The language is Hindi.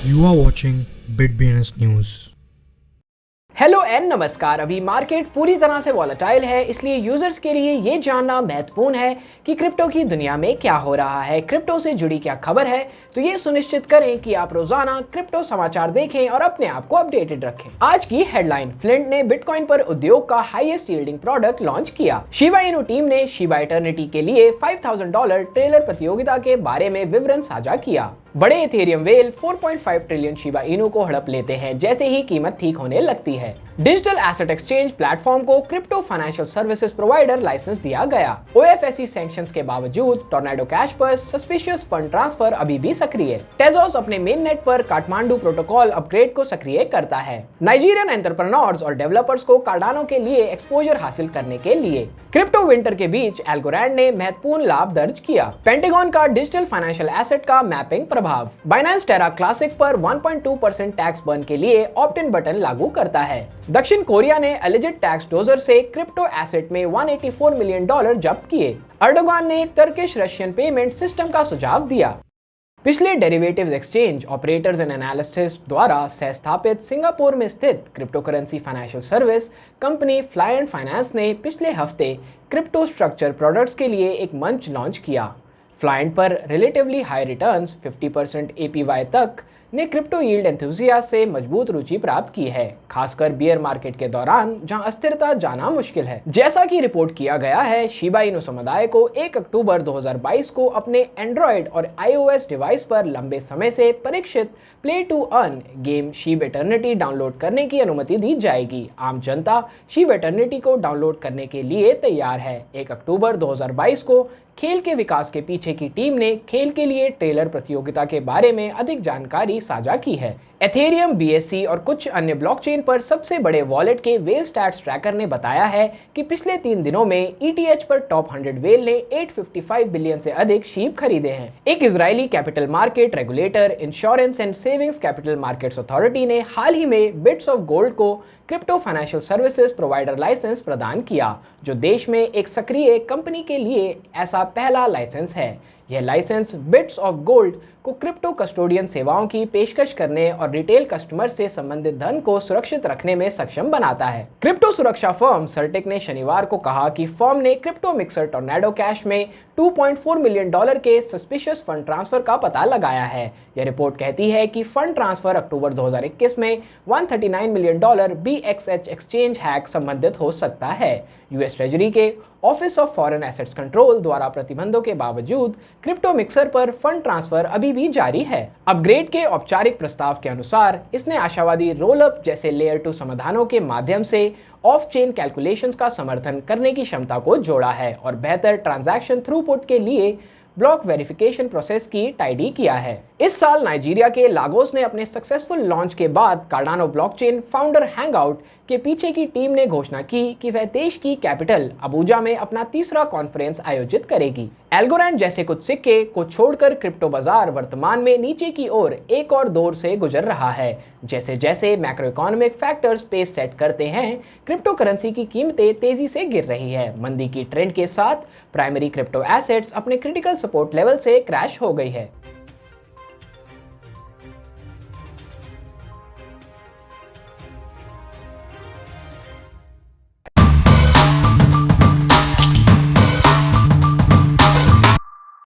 You are watching BitBNS News. Hello and नमस्कार। अभी मार्केट पूरी तरह से वॉलेटाइल है, इसलिए यूजर्स के लिए ये जानना महत्वपूर्ण है कि क्रिप्टो की दुनिया में क्या हो रहा है, क्रिप्टो से जुड़ी क्या खबर है। तो ये सुनिश्चित करें कि आप रोजाना क्रिप्टो समाचार देखें और अपने आप को अपडेटेड रखें। आज की हेडलाइन, फ्लिंट ने बिटकॉइन पर उद्योग का हाईएस्ट यील्डिंग प्रोडक्ट लॉन्च किया। शिबा इनू टीम ने शिबा इटर्निटी के लिए $5000 ट्रेलर प्रतियोगिता के बारे में विवरण साझा किया। बड़े Ethereum well 4.5 trillion Shiba Inu को हड़प लेते हैं जैसे ही कीमत ठीक होने लगती है। डिजिटल एसेट एक्सचेंज प्लेटफॉर्म को crypto financial services provider licence दिया गया। ओएफएससी सैंक्शंस के बावजूद टोर्नेडो कैश पर सस्पिशियस फंड ट्रांसफर अभी भी सक्रिय। टेजोस अपने मेन नेट पर काठमांडू प्रोटोकॉल अपग्रेड को सक्रिय करता है। नाइजीरियन एंटरप्रेन्योर्स और डेवलपर्स को कार्डानो के लिए एक्सपोजर हासिल करने के लिए क्रिप्टो विंटर के बीच एल्गोरैंड ने महत्वपूर्ण लाभ दर्ज किया। पेंटागन का डिजिटल फाइनेंशियल एसेट का मैपिंग प्रभाव। बाइनेंस टेरा क्लासिक पर 1.2% टैक्स बर्न के लिए ऑप्ट इन बटन लागू करता है। दक्षिण कोरिया ने एलिजिड टैक्स डोजर से क्रिप्टो एसेट में $184 मिलियन जब्त किए। अर्डोगान ने टर्किश रशियन पेमेंट सिस्टम का सुझाव दिया। पिछले derivatives exchange operators and analysts द्वारा सह स्थापित सिंगापुर में स्थित crypto currency financial service company fly and finance ने पिछले हफ्ते क्रिप्टो स्ट्रक्चर प्रोडक्ट्स के लिए एक मंच लॉन्च किया। फ्लाइंट पर रिलेटिवली हाई रिटर्न्स 50% APY तक ने क्रिप्टो यील्ड एंथुसियास्ट से मजबूत रुचि प्राप्त की है, खासकर बियर मार्केट के दौरान जहां अस्थिरता जाना मुश्किल है। जैसा कि रिपोर्ट किया गया है, शिबा इनू समुदाय को 1 अक्टूबर 2022 को अपने एंड्रॉयड और iOS डिवाइस पर लंबे समय से परीक्षित play to earn game Shib Eternity download करने की अनुमति दी जाएगी। आम जनता शिब इटर्निटी को डाउनलोड करने के लिए तैयार है। 1 अक्टूबर 2022 को खेल के विकास के पीछे की टीम ने खेल के लिए ट्रेलर प्रतियोगिता के बारे में अधिक जानकारी साझा की है। एथेरियम, BSC और कुछ अन्य ब्लॉकचेन पर सबसे बड़े वॉलेट के वेल स्टैट्स ट्रैकर ने बताया है कि पिछले 3 दिनों में ETH पर टॉप 100 वेल ने 855 बिलियन से अधिक शीप खरीदे हैं। एक Israeli capital market regulator insurance and savings capital markets authority ने हाल ही में बिट्स ऑफ गोल्ड को crypto financial services provider licence प्रदान किया, जो देश में एक सक्रिय कंपनी के लिए ऐसा पहला लाइसेंस है। यह लाइसेंस बिट्स ऑफ गोल्ड को क्रिप्टो कस्टोडियन सेवाओं की पेशकश करने और रिटेल कस्टमर से संबंधित धन को सुरक्षित रखने में सक्षम बनाता है। क्रिप्टो सुरक्षा फर्म सर्टिक ने शनिवार को कहा कि फर्म ने क्रिप्टो मिक्सर टोर्नेडो कैश में $2.4 मिलियन के सस्पिशियस फंड ट्रांसफर का पता लगाया है। यह रिपोर्ट कहती है कि फंड ट्रांसफर अक्टूबर 2021 में $139 मिलियन BXH एक्सचेंज हैक संबंधित हो सकता है। यूएस ट्रेजरी के office of foreign assets control द्वारा प्रतिबंधों के बावजूद क्रिप्टो मिक्सर पर फंड ट्रांसफर अभी भी जारी है। अपग्रेड के औपचारिक प्रस्ताव के अनुसार इसने आशावादी रोल अप जैसे लेयर 2 समाधानों के माध्यम से ऑफ चेन कैलकुलेशंस का समर्थन करने की क्षमता को जोड़ा है और बेहतर ट्रांजैक्शन थ्रूपुट के लिए ब्लॉक वेरिफिकेशन प्रोसेस की टाइडी किया है। इस साल नाइजीरिया के लागोस ने अपने सक्सेसफुल लॉन्च के बाद कार्डानो ब्लॉकचेन फाउंडर हैंगआउट के पीछे की टीम ने घोषणा की कि वह देश की कैपिटल अबुजा में अपना तीसरा कॉन्फ्रेंस आयोजित करेगी। एल्गोरैंड जैसे कुछ सिक्के को छोड़कर क्रिप्टो बाजार वर्तमान में नीचे की ओर एक और दौर से गुजर रहा है। जैसे जैसे macroeconomic factors pace set करते हैं, क्रिप्टो करेंसी की कीमतें तेजी से गिर रही है। मंदी की ट्रेंड के साथ प्राइमरी क्रिप्टो एसेट्स अपने क्रिटिकल सपोर्ट लेवल से क्रैश हो गई है।